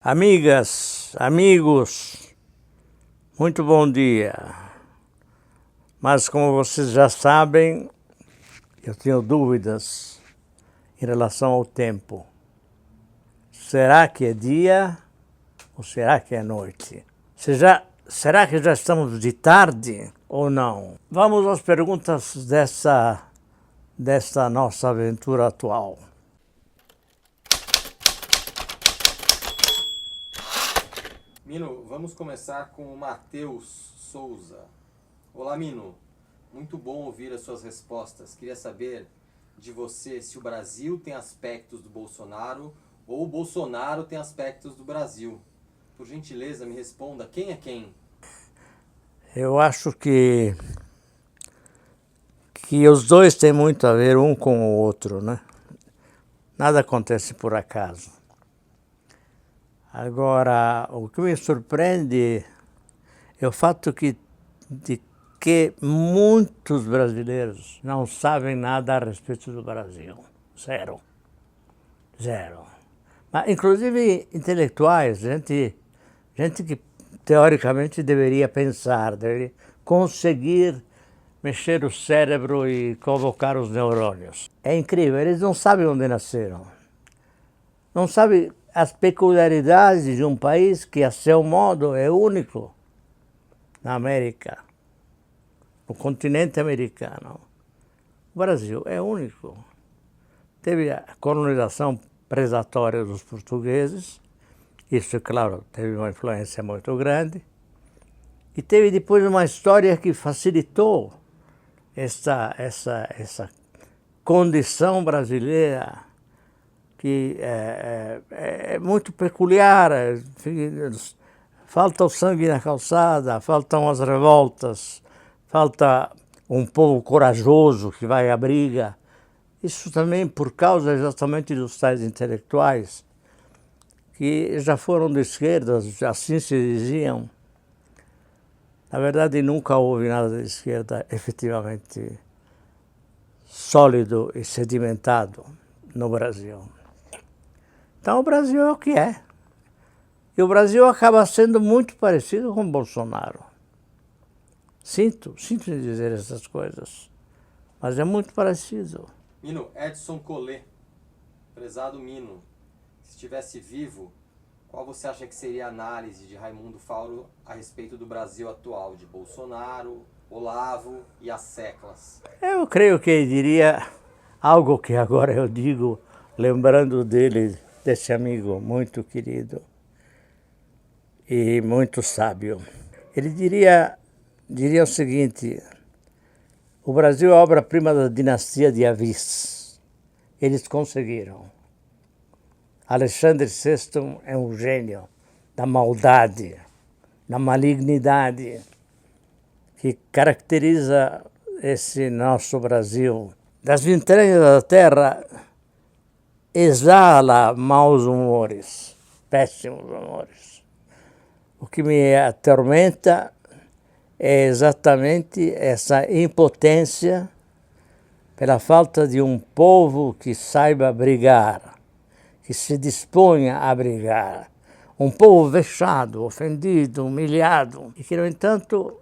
Amigas, amigos, muito bom dia. Mas como vocês já sabem, eu tenho dúvidas em relação ao tempo. Será que é dia ou será que é noite? Será que já estamos de tarde ou não? Vamos às perguntas desta nossa aventura atual. Mino, vamos começar com o Matheus Souza. Olá, Mino. Muito bom ouvir as suas respostas. Queria saber de você se o Brasil tem aspectos do Bolsonaro ou o Bolsonaro tem aspectos do Brasil. Por gentileza, me responda, quem é quem? Eu acho que os dois têm muito a ver um com o outro, né? Nada acontece por acaso. Agora, o que me surpreende é o fato de que muitos brasileiros não sabem nada a respeito do Brasil. Zero. Zero. Mas, inclusive intelectuais, gente que teoricamente deveria pensar, deveria conseguir mexer o cérebro e convocar os neurônios. É incrível, eles não sabem onde nasceram. Não sabem as peculiaridades de um país que, a seu modo, é único na América, no continente americano. O Brasil é único. Teve a colonização predatória dos portugueses, isso, claro, teve uma influência muito grande, e teve depois uma história que facilitou essa condição brasileira, que é muito peculiar. Falta o sangue na calçada, faltam as revoltas, falta um povo corajoso que vai à briga. Isso também por causa exatamente dos tais intelectuais, que já foram de esquerda, assim se diziam. Na verdade, nunca houve nada de esquerda efetivamente sólido e sedimentado no Brasil. Então o Brasil é o que é. E o Brasil acaba sendo muito parecido com o Bolsonaro. Sinto em dizer essas coisas, mas é muito parecido. Mino, Edson Collet, prezado Mino, se estivesse vivo, qual você acha que seria a análise de Raimundo Fauro a respeito do Brasil atual, de Bolsonaro, Olavo e as seclas? Eu creio que ele diria algo que agora eu digo, lembrando dele, desse amigo muito querido e muito sábio. Ele diria o seguinte: o Brasil é a obra-prima da dinastia de Avis. Eles conseguiram. Alexandre VI é um gênio da maldade, da malignidade, que caracteriza esse nosso Brasil. Das entranhas da terra exala maus humores, péssimos humores. O que me atormenta é exatamente essa impotência pela falta de um povo que saiba brigar, que se disponha a brigar. Um povo vexado, ofendido, humilhado, e que, no entanto,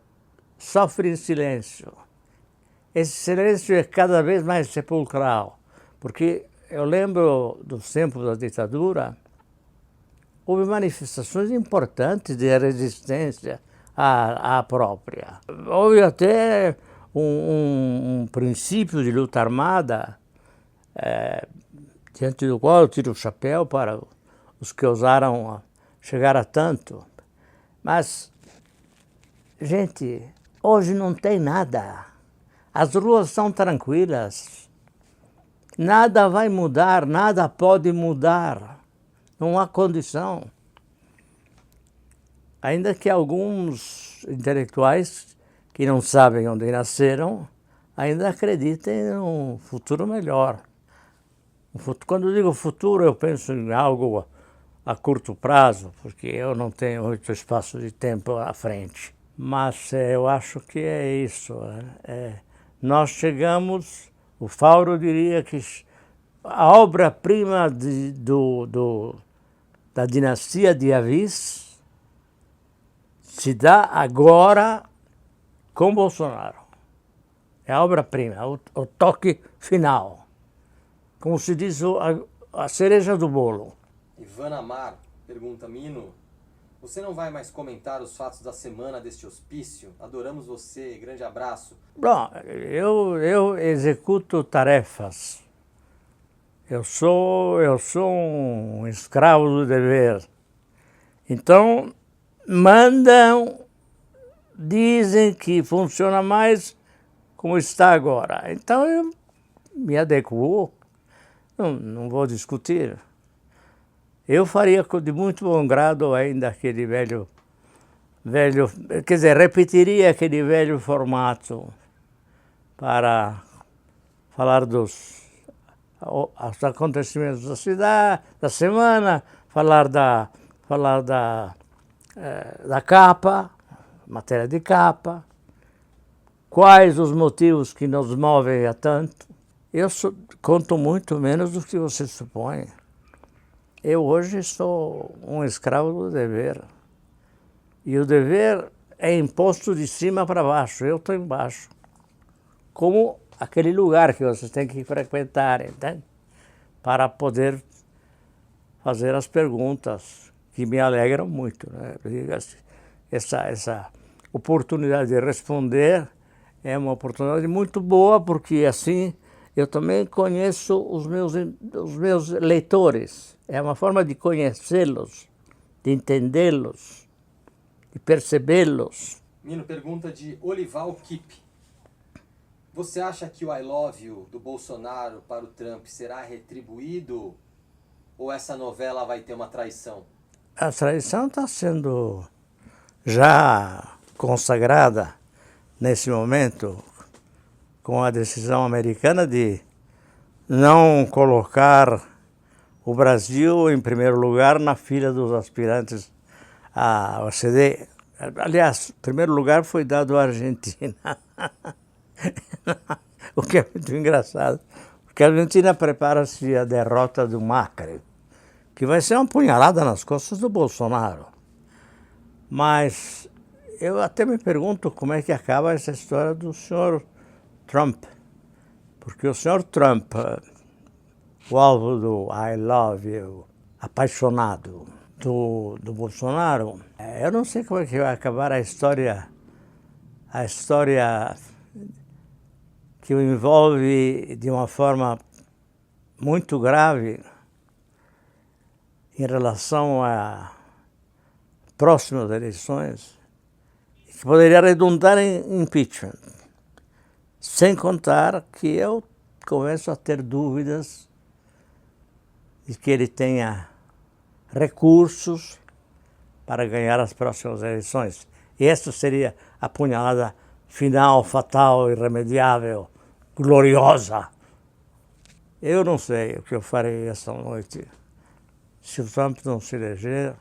sofre em silêncio. Esse silêncio é cada vez mais sepulcral, porque eu lembro dos tempos da ditadura, houve manifestações importantes de resistência à própria. Houve até um princípio de luta armada, diante do qual eu tiro o chapéu para os que ousaram chegar a tanto. Mas, gente, hoje não tem nada. As ruas são tranquilas. Nada vai mudar, nada pode mudar. Não há condição. Ainda que alguns intelectuais que não sabem onde nasceram ainda acreditem num futuro melhor. Quando eu digo futuro, eu penso em algo a curto prazo, porque eu não tenho muito espaço de tempo à frente. Mas eu acho que é isso. Nós chegamos, o Fauro diria que a obra-prima da dinastia de Avis se dá agora com Bolsonaro. É a obra-prima, o toque final. Como se diz, a cereja do bolo. Ivana Amar pergunta, Mino, você não vai mais comentar os fatos da semana deste hospício? Adoramos você, grande abraço. Bom, eu executo tarefas. Eu sou um escravo do dever. Então, mandam, dizem que funciona mais como está agora. Então, eu me adequo, não vou discutir. Eu faria de muito bom grado ainda aquele velho, quer dizer, repetiria aquele velho formato para falar dos acontecimentos da cidade, da semana, falar da capa, matéria de capa, quais os motivos que nos movem a tanto. Eu conto muito menos do que você supõe. Eu hoje sou um escravo do dever. E o dever é imposto de cima para baixo, eu estou embaixo. Como aquele lugar que você tem que frequentar, entende? Para poder fazer as perguntas que me alegram muito, né? Essa oportunidade de responder é uma oportunidade muito boa, porque assim eu também conheço os meus leitores. É uma forma de conhecê-los, de entendê-los, de percebê-los. Mino, pergunta de Olival Kipp. Você acha que o I love you do Bolsonaro para o Trump será retribuído ou essa novela vai ter uma traição? A traição está sendo já consagrada nesse momento com a decisão americana de não colocar o Brasil em primeiro lugar na fila dos aspirantes à OCDE. Aliás, o primeiro lugar foi dado à Argentina. O que é muito engraçado, porque a Argentina prepara-se a derrota do Macri, que vai ser uma punhalada nas costas do Bolsonaro. Mas eu até me pergunto como é que acaba essa história do senhor Trump. Porque o senhor Trump, o alvo do I love you, apaixonado do Bolsonaro, eu não sei como é que vai acabar a história que o envolve de uma forma muito grave em relação a próximas eleições, que poderia redundar em impeachment. Sem contar que eu começo a ter dúvidas de que ele tenha recursos para ganhar as próximas eleições. E essa seria a punhalada final, fatal, irremediável, gloriosa. Eu não sei o que eu farei esta noite. Se o Trump não se eleger,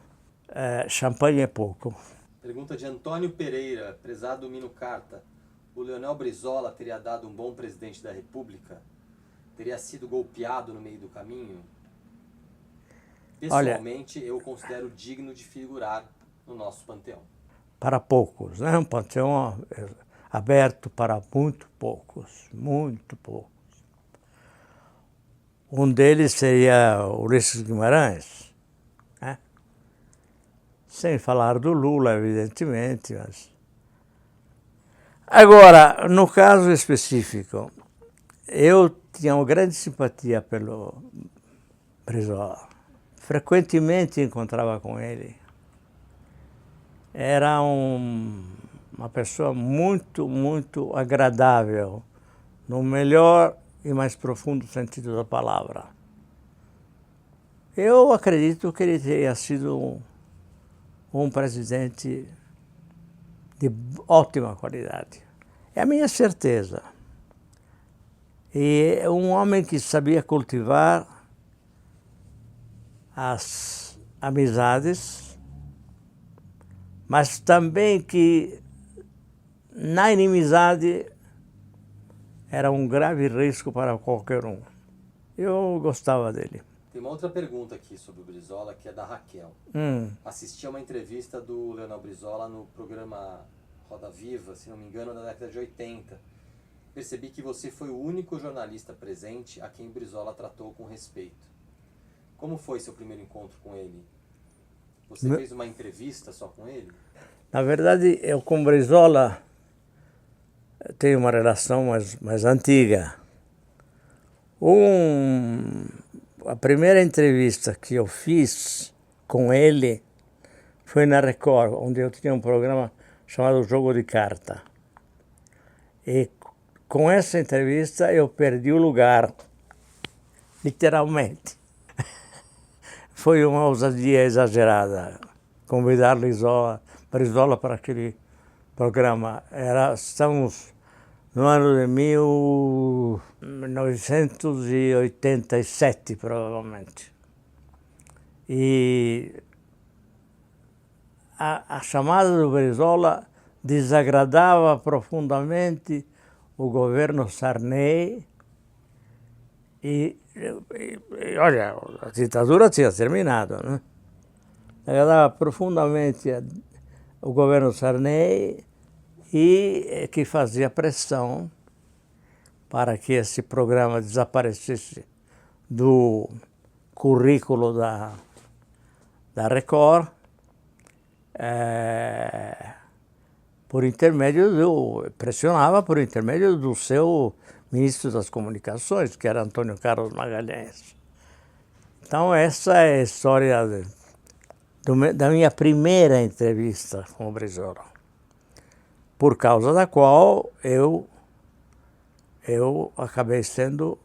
champanhe é pouco. Pergunta de Antônio Pereira, prezado Mino Carta. O Leonel Brizola teria dado um bom presidente da República? Teria sido golpeado no meio do caminho? Pessoalmente, eu considero digno de figurar no nosso panteão. Para poucos, né? Um panteão aberto para muito poucos, muito poucos. Um deles seria Ulisses Guimarães, né? Sem falar do Lula, evidentemente, mas... Agora, no caso específico, eu tinha uma grande simpatia pelo Brizola. Frequentemente encontrava com ele. Era uma pessoa muito, muito agradável, no melhor e mais profundo sentido da palavra. Eu acredito que ele teria sido um presidente de ótima qualidade. É a minha certeza. E é um homem que sabia cultivar as amizades, mas também que na inimizade era um grave risco para qualquer um. Eu gostava dele. Tem uma outra pergunta aqui sobre o Brizola, que é da Raquel. Assisti a uma entrevista do Leonel Brizola no programa Roda Viva, se não me engano, da década de 80. Percebi que você foi o único jornalista presente a quem o Brizola tratou com respeito. Como foi seu primeiro encontro com ele? Você fez uma entrevista só com ele? Na verdade, eu com o Brizola tenho uma relação mais antiga. A primeira entrevista que eu fiz com ele foi na Record, onde eu tinha um programa chamado Jogo de Carta. E com essa entrevista eu perdi o lugar, literalmente. Foi uma ousadia exagerada convidar Brizola para aquele programa. Estamos no ano de 1987, provavelmente. E a chamada do Brizola desagradava profundamente o governo Sarney e olha, a ditadura tinha terminado, né? Agradava profundamente o governo Sarney e que fazia pressão para que esse programa desaparecesse do currículo da Record, pressionava por intermédio do seu ministro das Comunicações, que era Antônio Carlos Magalhães. Então essa é a história da minha primeira entrevista com o Brizola, por causa da qual eu acabei sendo,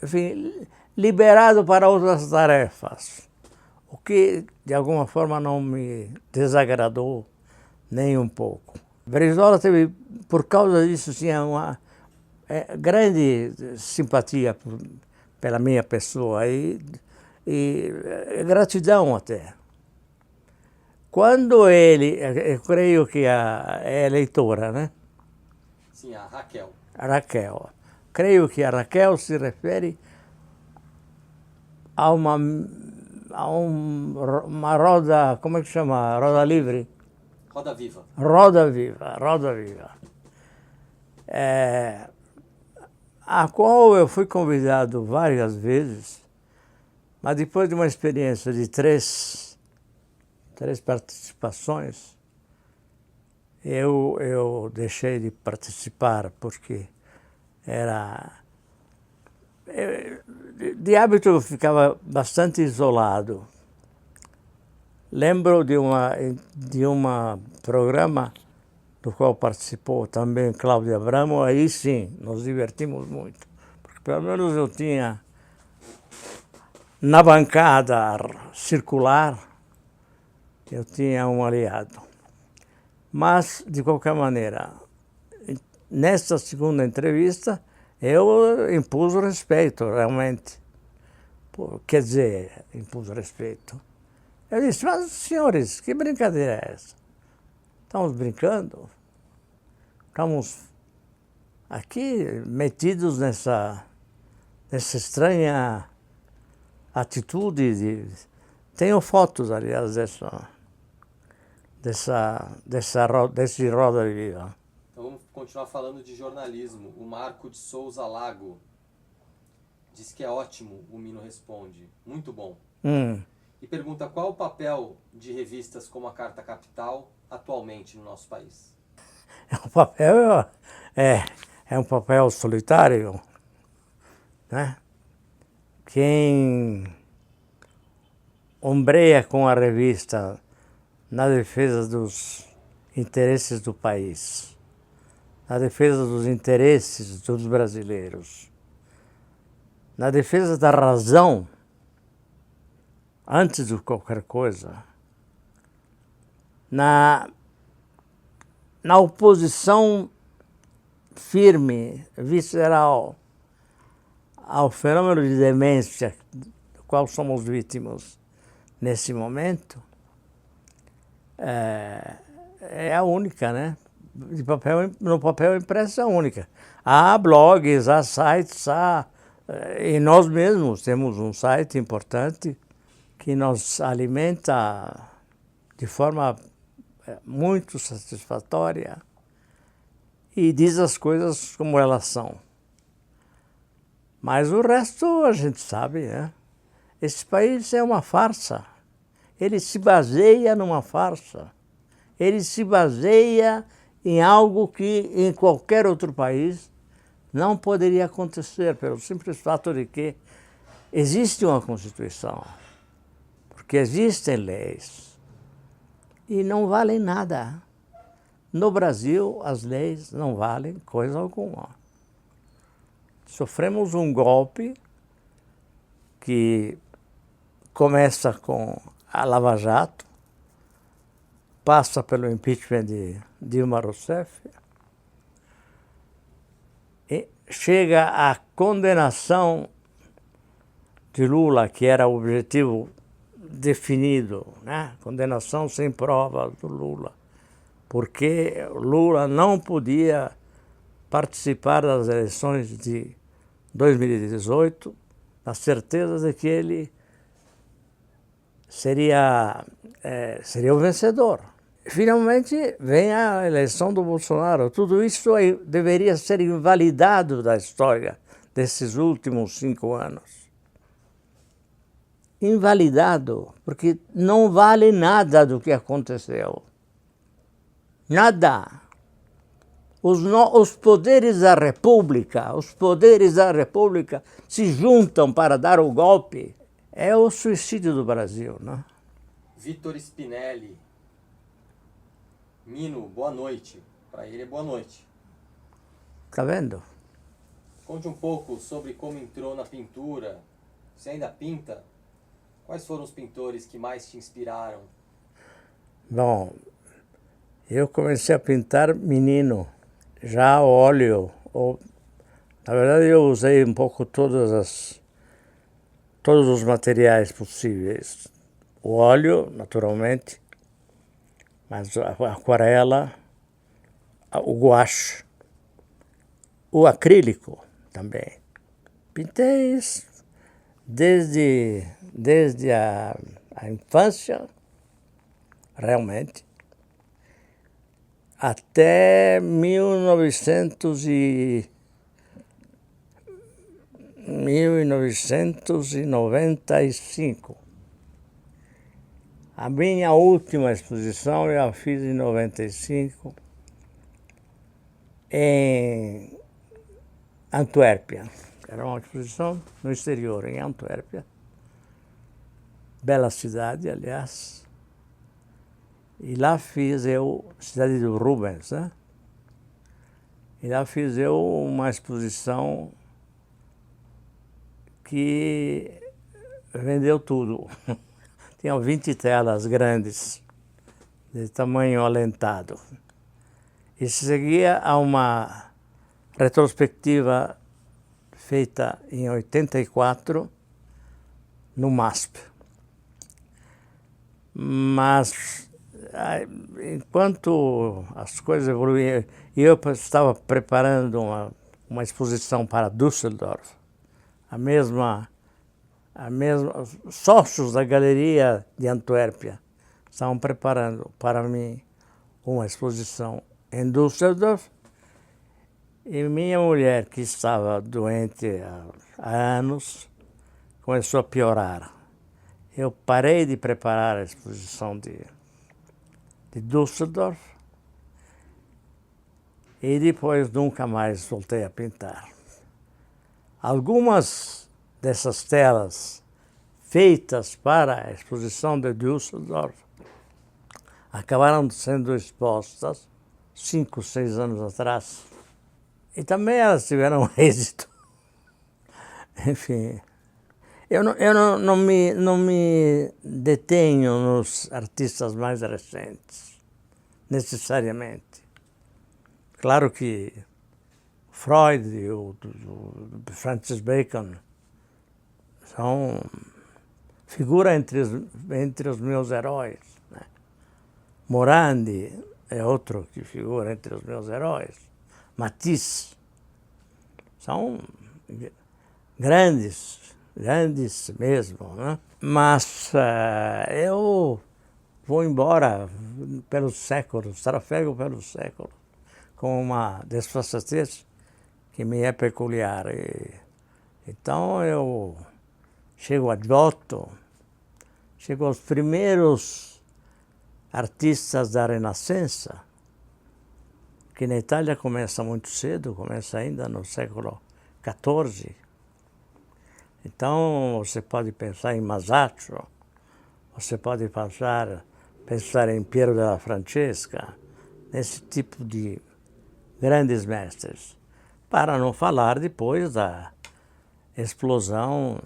enfim, liberado para outras tarefas, o que de alguma forma não me desagradou nem um pouco. Brizola teve, por causa disso, tinha uma grande simpatia pela minha pessoa e gratidão até. Quando eu creio que é eleitora, né? Sim, a Raquel. A Raquel. Creio que a Raquel se refere a uma roda, como é que chama? Roda livre? Roda Viva. Roda Viva, Roda Viva. A qual eu fui convidado várias vezes, mas depois de uma experiência de três participações, eu deixei de participar, porque de hábito eu ficava bastante isolado. Lembro de um programa do qual participou também Cláudio Abramo, aí sim, nos divertimos muito, porque pelo menos eu tinha na bancada circular, eu tinha um aliado. Mas, de qualquer maneira, nesta segunda entrevista, eu impus respeito, realmente. Quer dizer, impus respeito. Eu disse, mas senhores, que brincadeira é essa? Estamos brincando? Estamos aqui metidos nessa estranha atitude. Tenho fotos, aliás, desse Roda Viva. Então vamos continuar falando de jornalismo. O Marco de Souza Lago diz que é ótimo, o Mino Responde. Muito bom. E pergunta qual o papel de revistas como a Carta Capital atualmente no nosso país? O papel é um papel solitário, né? Quem ombreia com a revista na defesa dos interesses do país, na defesa dos interesses dos brasileiros, na defesa da razão, antes de qualquer coisa, na oposição firme, visceral, ao fenômeno de demência do qual somos vítimas nesse momento, é a única, né? No papel impresso é a única. Há blogs, há sites, há E nós mesmos temos um site importante que nos alimenta de forma muito satisfatória e diz as coisas como elas são. Mas o resto a gente sabe, né? Esse país é uma farsa. Ele se baseia numa farsa. Ele se baseia em algo que em qualquer outro país não poderia acontecer, pelo simples fato de que existe uma Constituição, porque existem leis e não valem nada. No Brasil, as leis não valem coisa alguma. Sofremos um golpe que começa com a Lava Jato, passa pelo impeachment de Dilma Rousseff, e chega à condenação de Lula, que era o objetivo definido, né? Condenação sem provas do Lula, porque Lula não podia participar das eleições de 2018, na certeza de que ele seria o vencedor. Finalmente vem a eleição do Bolsonaro. Tudo isso deveria ser invalidado da história desses últimos 5 anos. Invalidado, porque não vale nada do que aconteceu. Nada. Os poderes da República se juntam para dar o golpe. É o suicídio do Brasil, né? Vitor Spinelli. Mino, boa noite. Para ele é boa noite. Tá vendo? Conte um pouco sobre como entrou na pintura. Você ainda pinta? Quais foram os pintores que mais te inspiraram? Bom, eu comecei a pintar menino, já a óleo. Na verdade, eu usei um pouco todos os materiais possíveis. O óleo, naturalmente, mas a aquarela, o guache, o acrílico também. Pintei desde a infância, realmente, até 1995. A minha última exposição eu a fiz em 95 em Antuérpia. Era uma exposição no exterior, em Antuérpia. Bela cidade, aliás. E lá fiz eu, cidade do Rubens, né? E lá fiz eu uma exposição que vendeu tudo. Tinha 20 telas grandes, de tamanho alentado. E seguia a uma retrospectiva feita em 84 no MASP. Mas, enquanto as coisas evoluíam, eu estava preparando uma exposição para Düsseldorf, sócios da Galeria de Antuérpia estavam preparando para mim uma exposição em Düsseldorf, e minha mulher, que estava doente há anos, começou a piorar. Eu parei de preparar a exposição de Düsseldorf e depois nunca mais voltei a pintar. Algumas dessas telas feitas para a exposição de Düsseldorf acabaram sendo expostas 5, 6 anos atrás. E também elas tiveram êxito. Enfim, eu não me detenho nos artistas mais recentes, necessariamente. Claro que Freud e o Francis Bacon são figura entre os meus heróis, né? Morandi é outro que figura entre os meus heróis. Matisse. São grandes, grandes mesmo, né? Mas eu vou embora pelos séculos, trafego pelos séculos, com uma desfaçatez que me é peculiar. Então eu chego a Giotto, chego aos primeiros artistas da Renascença, que na Itália começa muito cedo, começa ainda no século XIV. Então você pode pensar em Masaccio, você pode pensar em Piero della Francesca, nesse tipo de grandes mestres, para não falar depois da explosão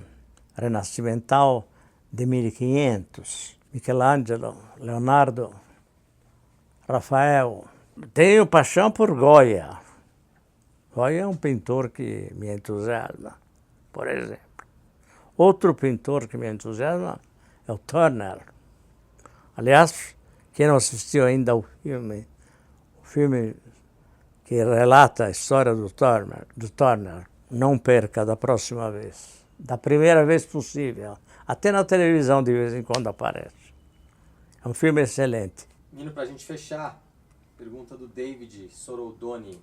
renascimental de 1500. Michelangelo, Leonardo, Rafael. Tenho paixão por Goya. Goya é um pintor que me entusiasma, por exemplo. Outro pintor que me entusiasma é o Turner. Aliás, quem não assistiu ainda ao filme que relata a história do Turner, não perca da próxima vez, da primeira vez possível. Até na televisão de vez em quando aparece. É um filme excelente. Mino, para a gente fechar, pergunta do David Soroldoni.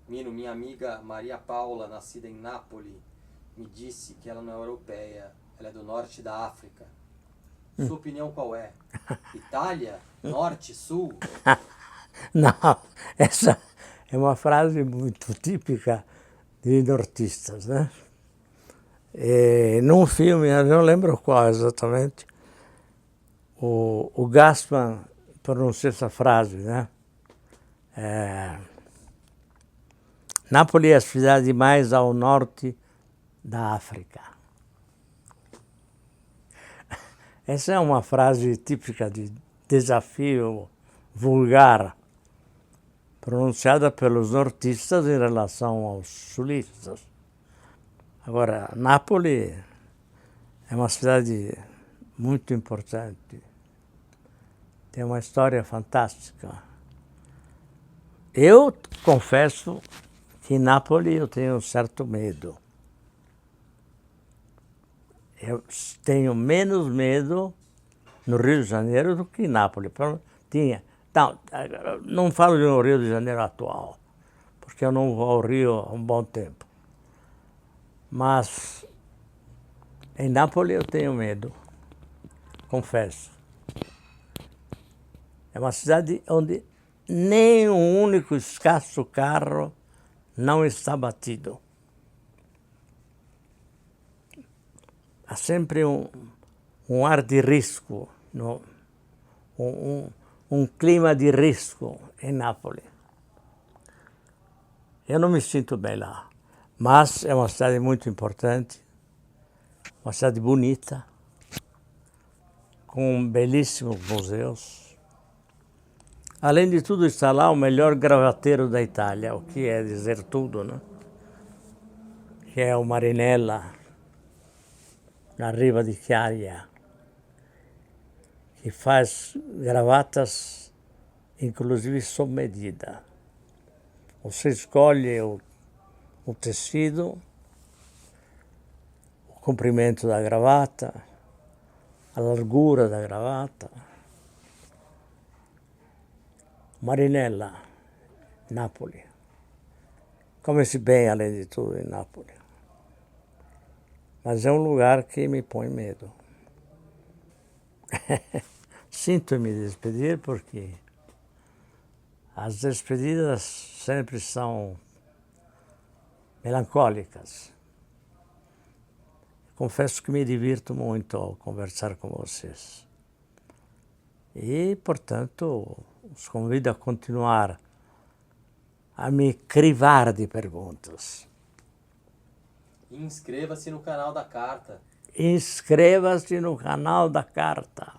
Mino, minha amiga Maria Paula, nascida em Nápoles, me disse que ela não é europeia, ela é do norte da África. Sua opinião qual é? Itália? Norte? Sul? Não, essa é uma frase muito típica de nortistas, né? Num filme, eu não lembro qual exatamente, o Gassman pronuncia essa frase, né? Nápoles é a cidade mais ao norte da África. Essa é uma frase típica de desafio vulgar, pronunciada pelos nortistas em relação aos sulistas. Agora, Nápoles é uma cidade muito importante, tem uma história fantástica. Eu confesso que em Nápoles eu tenho um certo medo. Eu tenho menos medo no Rio de Janeiro do que em Nápoles. Tinha. Não falo do Rio de Janeiro atual, porque eu não vou ao Rio há um bom tempo. Mas em Nápoles eu tenho medo, confesso. É uma cidade onde nem um único escasso carro não está batido. Há sempre um ar de risco, um clima de risco em Nápoles. Eu não me sinto bem lá, mas é uma cidade muito importante, uma cidade bonita, com belíssimos museus. Além de tudo, está lá o melhor gravateiro da Itália, o que é dizer tudo, né? Que é o Marinella, na Riva di Chiaia, que faz gravatas, inclusive sob medida. Você escolhe o tecido, o comprimento da gravata, a largura da gravata. Marinella, Nápoles. Come-se bem, além de tudo, em Nápoles. Mas é um lugar que me põe medo. Sinto me despedir porque as despedidas sempre são melancólicas. Confesso que me divirto muito ao conversar com vocês. E, portanto, os convido a continuar a me crivar de perguntas. Inscreva-se no canal da Carta. Inscreva-se no canal da Carta.